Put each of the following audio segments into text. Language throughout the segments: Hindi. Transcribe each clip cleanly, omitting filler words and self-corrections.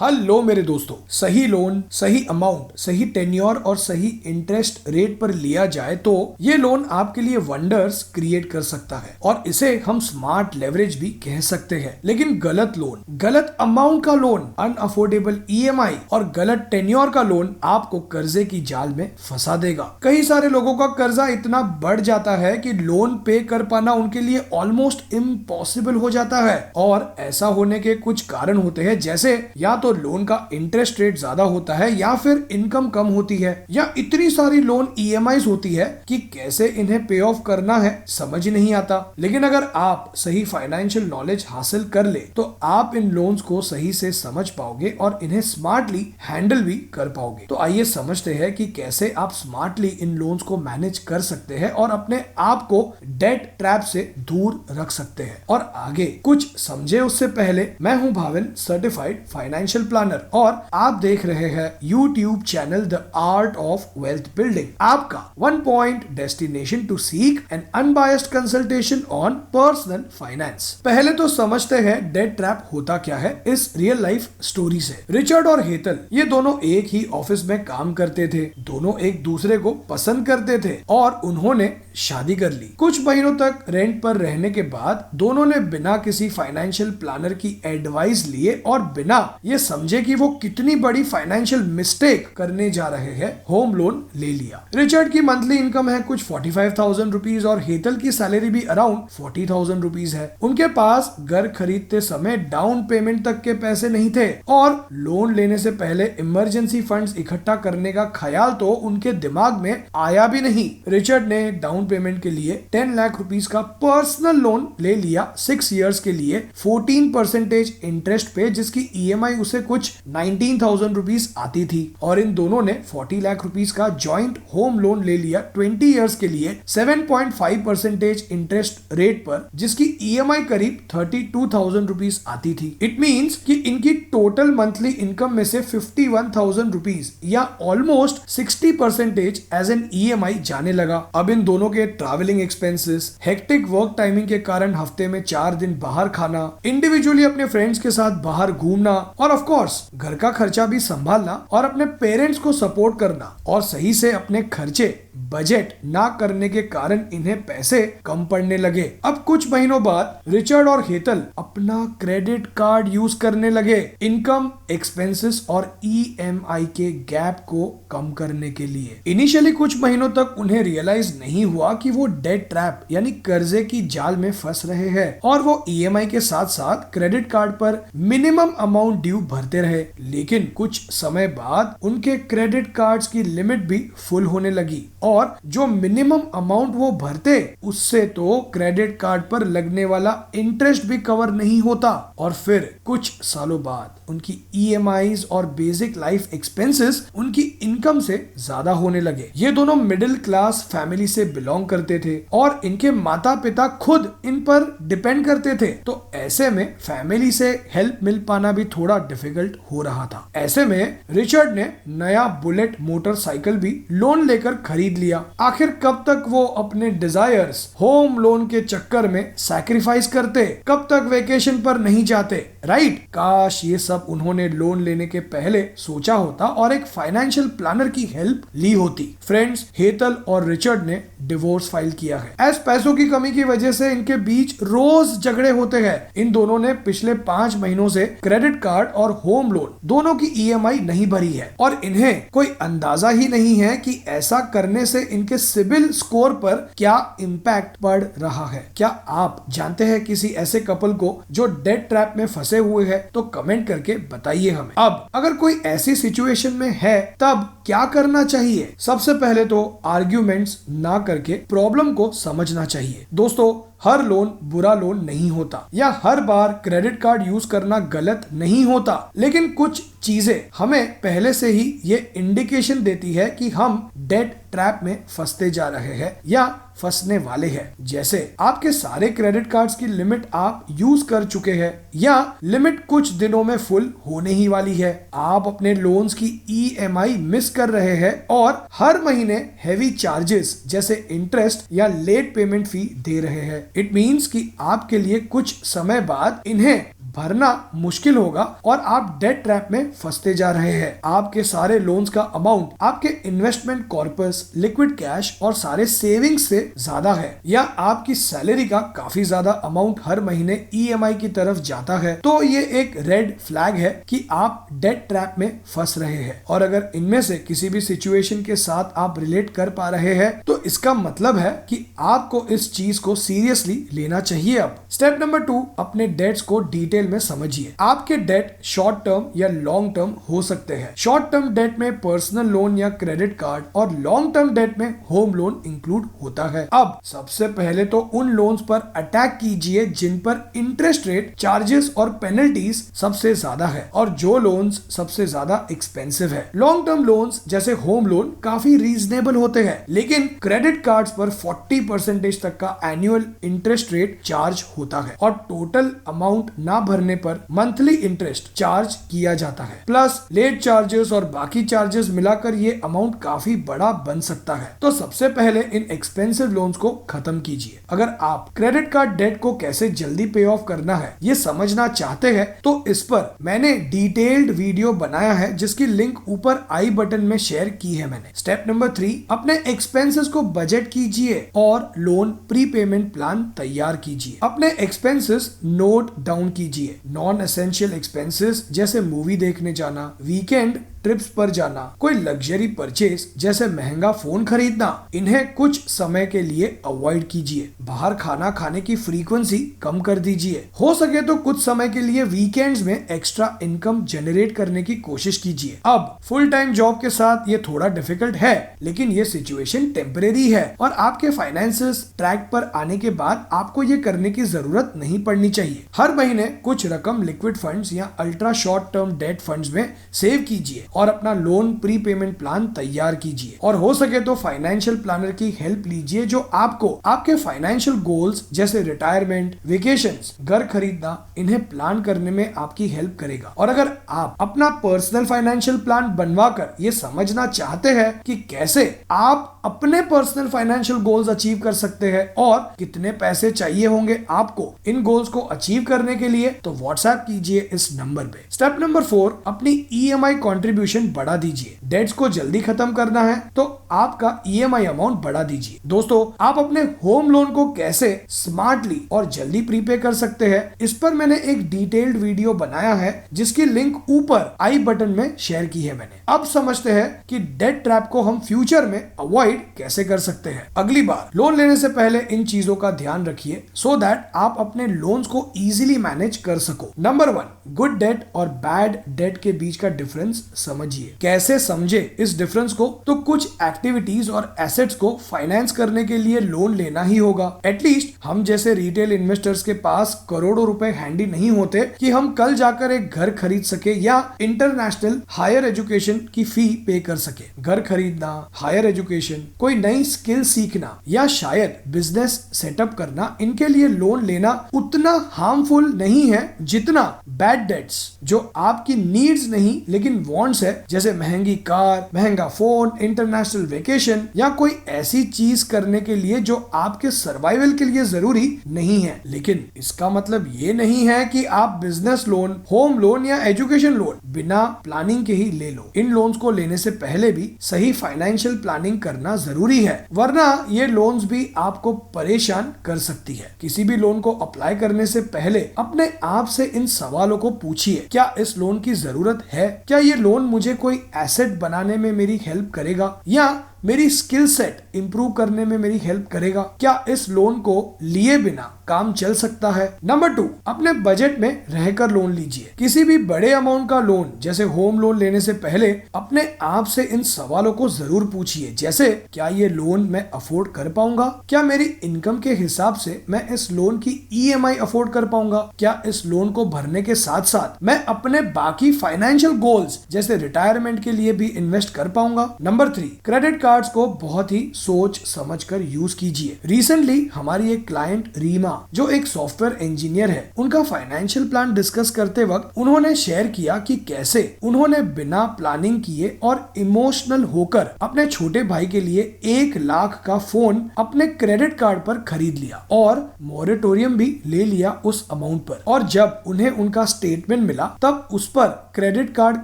हेलो मेरे दोस्तों, सही लोन, सही अमाउंट, सही टेन्योर और सही इंटरेस्ट रेट पर लिया जाए तो ये लोन आपके लिए वंडर्स क्रिएट कर सकता है और इसे हम स्मार्ट लेवरेज भी कह सकते हैं। लेकिन गलत लोन, गलत अमाउंट का लोन, अनअफोर्डेबल ईएमआई और गलत टेन्योर का लोन आपको कर्जे की जाल में फंसा देगा। कई सारे लोगों का कर्जा इतना बढ़ जाता है कि लोन पे कर पाना उनके लिए ऑलमोस्ट इम्पॉसिबल हो जाता है और ऐसा होने के कुछ कारण होते हैं, जैसे या तो लोन का इंटरेस्ट रेट ज्यादा होता है या फिर इनकम कम होती है या इतनी सारी लोन ईएमआईज होती है कि कैसे इन्हें पे ऑफ करना है समझ नहीं आता। लेकिन अगर आप सही फाइनेंशियल नॉलेज हासिल कर ले तो आप इन लोन्स को सही से समझ पाओगे और इन्हें स्मार्टली हैंडल भी कर पाओगे। तो आइए समझते हैं कि कैसे आप स्मार्टली इन लोन्स को मैनेज कर सकते हैं और अपने आप को डेट ट्रैप से दूर रख सकते हैं। और आगे कुछ समझे उससे पहले, मैं हूं भाविन, सर्टिफाइड फाइनेंशियल प्लानर, और आप देख रहे हैं YouTube channel the art of wealth building, आपका one point destination to seek an unbiased consultation on personal finance. पहले तो समझते हैं डेट ट्रैप होता क्या है इस रियल लाइफ स्टोरी से। रिचर्ड और हेतल ये दोनों एक ही ऑफिस में काम करते थे, दोनों एक दूसरे को पसंद करते थे और उन्होंने शादी कर ली। कुछ महीनों तक रेंट पर रहने के बाद दोनों ने बिना किसी फाइनेंशियल प्लानर की एडवाइस लिए और बिना ये समझे कि वो कितनी बड़ी फाइनेंशियल मिस्टेक करने जा रहे हैं, होम लोन ले लिया। रिचर्ड की मंथली इनकम है कुछ 45,000 रुपीज और हेतल की सैलरी भी अराउंड 40,000 रुपीज है। उनके पास घर खरीदते समय डाउन पेमेंट तक के पैसे नहीं थे और लोन लेने से पहले इमरजेंसी फंड्स इकट्ठा करने का ख्याल तो उनके दिमाग में आया भी नहीं। रिचर्ड ने डाउन पेमेंट के लिए 10 लाख रुपीस का पर्सनल लोन ले लिया 6 इयर्स के लिए 14% इंटरेस्ट पे, जिसकी ईएमआई उसे कुछ 19,000 रुपीस आती थी। और इन दोनों ने 40 लाख रुपीस का जॉइंट होम लोन ले लिया 20 इयर्स के लिए 7.5% इंटरेस्ट रेट पर, जिसकी ईएमआई करीब 32,000 रुपीस आती थी। इट मींस कि इनकी टोटल मंथली इनकम में से 51,000 रुपीस या ऑलमोस्ट 60% एज एन ईएमआई जाने लगा। अब इन दोनों के travelling expenses, hectic work timing के कारण हफ्ते में 4 दिन बाहर खाना, इंडिविजुअली अपने फ्रेंड्स के साथ बाहर घूमना और ऑफ कोर्स घर का खर्चा भी संभालना और अपने पेरेंट्स को सपोर्ट करना और सही से अपने खर्चे बजट ना करने के कारण इन्हें पैसे कम पड़ने लगे। अब कुछ महीनों बाद रिचर्ड और हेतल अपना क्रेडिट कार्ड यूज करने लगे इनकम, एक्सपेंसेस और ईएमआई के गैप को कम करने के लिए। इनिशियली कुछ महीनों तक उन्हें रियलाइज नहीं हुआ कि वो डेट ट्रैप यानी कर्जे की जाल में फंस रहे हैं और वो ईएमआई के साथ साथ क्रेडिट कार्ड पर मिनिमम अमाउंट ड्यू भरते रहे। लेकिन कुछ समय बाद उनके क्रेडिट कार्ड्स की लिमिट भी फुल होने लगी और जो मिनिमम अमाउंट वो भरते उससे तो क्रेडिट कार्ड पर लगने वाला इंटरेस्ट भी कवर नहीं होता। और फिर कुछ सालों बाद उनकी ईएमआईज और बेसिक लाइफ एक्सपेंसेस उनकी इनकम से ज्यादा होने लगे। ये दोनों मिडिल क्लास फैमिली से बिलोंग करते थे और इनके माता पिता खुद इन पर डिपेंड करते थे, तो ऐसे में फैमिली से हेल्प मिल पाना भी थोड़ा डिफिकल्ट हो रहा था। ऐसे में रिचर्ड ने नया बुलेट मोटरसाइकिल भी लोन लेकर खरीद लिया। आखिर कब तक वो अपने डिजायर्स होम लोन के चक्कर में सैक्रिफाइस करते, कब तक वेकेशन पर नहीं जाते, राइट? काश ये सब उन्होंने लोन लेने के पहले सोचा होता और एक फाइनेंशियल प्लानर की हेल्प ली होती। फ्रेंड्स, हेतल और रिचर्ड ने डिवोर्स फाइल किया है। एज पैसों की कमी की वजह से इनके बीच रोज झगड़े होते हैं। इन दोनों ने पिछले 5 महीनों से क्रेडिट कार्ड और होम लोन दोनों की ईएमआई नहीं भरी है और इन्हें कोई अंदाजा ही नहीं है कि ऐसा करने से इनके सिबिल स्कोर पर क्या इंपैक्ट पड़ रहा है। क्या आप जानते हैं किसी ऐसे कपल को जो डेट ट्रैप में फंसे हुए हैं? तो कमेंट करके बताइए हमें। अब अगर कोई ऐसी सिचुएशन में है तब क्या करना चाहिए? सबसे पहले तो आर्ग्यूमेंट्स ना करके प्रॉब्लम को समझना चाहिए। दोस्तों, हर लोन बुरा लोन नहीं होता या हर बार क्रेडिट कार्ड यूज करना गलत नहीं होता, लेकिन कुछ चीजें हमें पहले से ही ये इंडिकेशन देती है कि हम डेट ट्रैप में फंसते जा रहे हैं या फंसने वाले हैं। जैसे आपके सारे क्रेडिट कार्ड्स की लिमिट आप यूज कर चुके हैं या लिमिट कुछ दिनों में फुल होने ही वाली है, आप अपने लोन्स की ईएमआई मिस कर रहे हैं और हर महीने हेवी चार्जेस जैसे इंटरेस्ट या लेट पेमेंट फी दे रहे हैं। इट मीन्स कि आपके लिए कुछ समय बाद इन्हें भरना मुश्किल होगा और आप डेट ट्रैप में फंसते जा रहे हैं। आपके सारे लोन्स का अमाउंट आपके इन्वेस्टमेंट कॉर्पस, लिक्विड कैश और सारे सेविंग्स से ज्यादा है, या आपकी सैलरी का काफी ज्यादा अमाउंट हर महीने ईएमआई की तरफ जाता है, तो ये एक रेड फ्लैग है कि आप डेट ट्रैप में फंस रहे हैं। और अगर इनमें से किसी भी सिचुएशन के साथ आप रिलेट कर पा रहे हैं तो इसका मतलब है कि आपको इस चीज को सीरियसली लेना चाहिए। अब स्टेप नंबर 2, अपने डेट्स को डिटेल में समझिए। आपके डेट शॉर्ट टर्म या लॉन्ग टर्म हो सकते हैं। शॉर्ट टर्म डेट में पर्सनल लोन या क्रेडिट कार्ड और लॉन्ग टर्म डेट में होम लोन इंक्लूड होता है। अब सबसे पहले तो उन लोन्स पर अटैक कीजिए जिन पर इंटरेस्ट रेट, चार्जेस और पेनल्टीज सबसे ज्यादा है और जो लोन्स सबसे ज्यादा एक्सपेंसिव है। लॉन्ग टर्म लोन्स जैसे होम लोन काफी रीजनेबल होते हैं, लेकिन क्रेडिट कार्ड्स पर 40% तक का एनुअल इंटरेस्ट रेट चार्ज होता है और टोटल अमाउंट ना भरने पर मंथली इंटरेस्ट चार्ज किया जाता है, प्लस लेट चार्जेस और बाकी चार्जेस मिलाकर ये अमाउंट काफी बड़ा बन सकता है। तो सबसे पहले इन एक्सपेंसिव लोन्स को खत्म कीजिए। अगर आप क्रेडिट कार्ड डेट को कैसे जल्दी पे ऑफ करना है ये समझना चाहते हैं तो इस पर मैंने डिटेल्ड वीडियो बनाया है जिसकी लिंक ऊपर आई बटन में शेयर की है मैंने। स्टेप नंबर 3, अपने एक्सपेंसेस को बजट कीजिए और लोन प्रीपेमेंट प्लान तैयार कीजिए। अपने एक्सपेंसेस नोट डाउन कीजिए। नॉन एसेंशियल एक्सपेंसेस जैसे मूवी देखने जाना, वीकेंड ट्रिप्स पर जाना, कोई लग्जरी परचेज जैसे महंगा फोन खरीदना, इन्हें कुछ समय के लिए अवॉइड कीजिए। बाहर खाना खाने की फ्रीक्वेंसी कम कर दीजिए। हो सके तो कुछ समय के लिए वीकेंड्स में एक्स्ट्रा इनकम जनरेट करने की कोशिश कीजिए। अब फुल टाइम जॉब के साथ ये थोड़ा डिफिकल्ट है, लेकिन ये सिचुएशन टेम्परेरी है और आपके फाइनेंसेस ट्रैक पर आने के बाद आपको ये करने की जरूरत नहीं पड़नी चाहिए। हर महीने कुछ रकम लिक्विड फंड्स या ultra short term debt funds में सेव कीजिए और अपना लोन प्रीपेमेंट प्लान तैयार कीजिए। और हो सके तो फाइनेंशियल प्लानर की हेल्प लीजिए जो आपको आपके फाइनेंशियल गोल्स जैसे रिटायरमेंट, वेकेशंस, घर खरीदना, इन्हें प्लान करने में आपकी हेल्प करेगा। और अगर आप अपना पर्सनल फाइनेंशियल प्लान बनवाकर ये समझना चाहते हैं कि कैसे आप अपने पर्सनल फाइनेंशियल गोल्स अचीव कर सकते हैं और कितने पैसे चाहिए होंगे आपको इन गोल्स को अचीव करने के लिए, तो व्हाट्सएप कीजिए इस नंबर पे। स्टेप नंबर 4, अपनी ईएमआई कंट्रीब्यूशन बढ़ा दीजिए। डेट्स को जल्दी खत्म करना है तो आपका ईएमआई अमाउंट बढ़ा दीजिए। दोस्तों, आप अपने होम लोन को कैसे स्मार्टली और जल्दी प्रीपे कर सकते हैं इस पर मैंने एक डिटेल्ड वीडियो बनाया है जिसकी लिंक ऊपर आई बटन में शेयर की है मैंने। अब समझते हैं कि डेट ट्रैप को हम फ्यूचर में अवॉइड कैसे कर सकते हैं। अगली बार लोन लेने से पहले इन चीजों का ध्यान रखिए सो दैट आप अपने लोन्स को इजीली मैनेज कर सको। नंबर 1, गुड डेट और बैड डेट के बीच का डिफरेंस समझिए। कैसे समझे इस डिफरेंस को? तो कुछ एक्टिविटीज और एसेट्स को फाइनेंस करने के लिए लोन लेना ही होगा। एटलीस्ट हम जैसे रिटेल इन्वेस्टर्स के पास करोड़ों रुपए हैंडी नहीं होते कि हम कल जाकर एक घर खरीद सके या इंटरनेशनल हायर एजुकेशन की फी पे कर सके। घर खरीदना, हायर एजुकेशन, कोई नई स्किल सीखना या शायद बिजनेस सेटअप करना, इनके लिए लोन लेना उतना हार्मफुल नहीं है जितना बैड डेट्स जो आपकी नीड्स नहीं लेकिन वांट्स है, जैसे महंगी कार, महंगा फोन, इंटरनेशनल वेकेशन या कोई ऐसी चीज करने के लिए जो आपके सर्वाइवल के लिए जरूरी नहीं है। लेकिन इसका मतलब ये नहीं है कि आप बिजनेस लोन, होम लोन या एजुकेशन लोन बिना प्लानिंग के ही ले लो। इन लोन्स को लेने से पहले भी सही फाइनेंशियल प्लानिंग करना जरूरी है, वरना ये लोन्स भी आपको परेशान कर सकती है। किसी भी लोन को अप्लाई करने से पहले अपने आप से इन सवालों को पूछिए। क्या इस लोन की जरूरत है? क्या ये लोन मुझे कोई एसेट बनाने में मेरी हेल्प करेगा या मेरी स्किल सेट इंप्रूव करने में मेरी हेल्प करेगा? क्या इस लोन को लिए बिना काम चल सकता है? नंबर 2, अपने बजट में रहकर लोन लीजिए। किसी भी बड़े अमाउंट का लोन जैसे होम लोन लेने से पहले अपने आप से इन सवालों को जरूर पूछिए, जैसे क्या ये लोन मैं अफोर्ड कर पाऊंगा? क्या मेरी इनकम के हिसाब से मैं इस लोन की ईएमआई अफोर्ड कर पाऊंगा? क्या इस लोन को भरने के साथ साथ मैं अपने बाकी फाइनेंशियल गोल्स जैसे रिटायरमेंट के लिए भी इन्वेस्ट कर पाऊंगा? नंबर 3, क्रेडिट कार्ड कार्ड्स को बहुत ही सोच समझकर यूज कीजिए। रिसेंटली हमारी एक क्लाइंट रीमा, जो एक सॉफ्टवेयर इंजीनियर है, उनका फाइनेंशियल प्लान डिस्कस करते वक्त उन्होंने शेयर किया कि कैसे उन्होंने बिना प्लानिंग किए और इमोशनल होकर अपने छोटे भाई के लिए 1 लाख का फोन अपने क्रेडिट कार्ड पर खरीद लिया और मोरेटोरियम भी ले लिया उस अमाउंट पर। और जब उन्हें उनका स्टेटमेंट मिला तब उस पर क्रेडिट कार्ड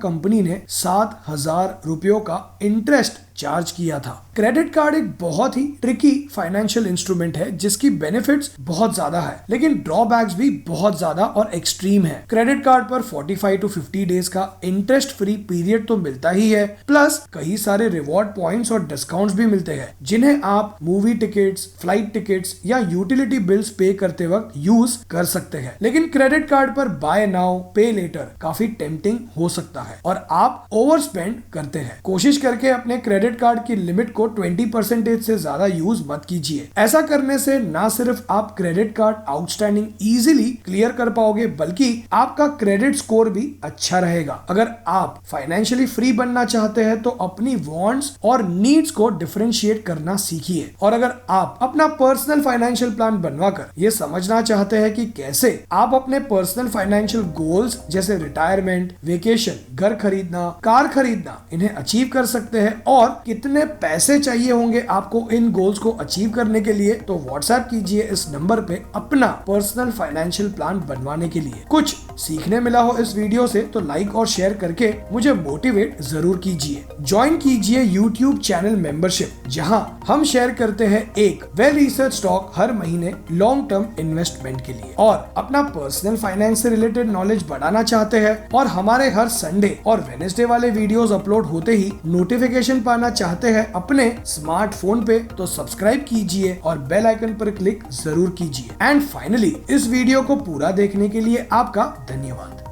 कंपनी ने 7,000 रुपयों का इंटरेस्ट चार्ज किया था। क्रेडिट कार्ड एक बहुत ही ट्रिकी फाइनेंशियल इंस्ट्रूमेंट है जिसकी बेनिफिट्स बहुत ज्यादा है, लेकिन ड्रॉबैक्स भी बहुत ज्यादा और एक्सट्रीम है। क्रेडिट कार्ड पर 45 to 50 डेज का इंटरेस्ट फ्री पीरियड तो मिलता ही है, प्लस कई सारे रिवॉर्ड पॉइंट्स और डिस्काउंट्स भी मिलते हैं जिन्हें आप मूवी टिकट्स, फ्लाइट टिकट्स या यूटिलिटी बिल्स पे करते वक्त यूज कर सकते हैं। लेकिन क्रेडिट कार्ड पर बाय नाउ पे लेटर काफी टेम्पटिंग हो सकता है और आप ओवर स्पेंड करते हैं। कोशिश करके अपने क्रेडिट कार्ड की लिमिट को 20% से ज्यादा यूज मत कीजिए। ऐसा करने से ना सिर्फ आप credit card outstanding easily clear कर पाओगे, बल्कि आपका क्रेडिट स्कोर भी अच्छा रहेगा। अगर आप फाइनेंशियली फ्री बनना चाहते हैं तो अपनी वांट्स और नीड्स को डिफरेंशिएट करना सीखिए। और अगर आप अपना पर्सनल फाइनेंशियल प्लान बनवाकर ये समझना चाहते हैं कि कैसे आप अपने पर्सनल फाइनेंशियल गोल्स जैसे रिटायरमेंट, वेकेशन, घर खरीदना, कार खरीदना, इन्हें अचीव कर सकते हैं और कितने पैसे चाहिए होंगे आपको इन गोल्स को अचीव करने के लिए, तो व्हाट्सएप कीजिए इस नंबर पे अपना पर्सनल फाइनेंशियल प्लान बनवाने के लिए। कुछ सीखने मिला हो इस वीडियो से तो लाइक और शेयर करके मुझे मोटिवेट जरूर कीजिए। ज्वाइन कीजिए यूट्यूब चैनल मेंबरशिप, जहां हम शेयर करते हैं एक वेल रिसर्च स्टॉक हर महीने लॉन्ग टर्म इन्वेस्टमेंट के लिए। और अपना पर्सनल फाइनेंस से रिलेटेड नॉलेज बढ़ाना चाहते हैं और हमारे हर संडे और वेडनेसडे वाले वीडियोस अपलोड होते ही नोटिफिकेशन पाना चाहते हैं अपने स्मार्टफोन पे, तो सब्सक्राइब कीजिए और बेल आइकन पर क्लिक जरूर कीजिए। एंड फाइनली इस वीडियो को पूरा देखने के लिए आपका धन्यवाद।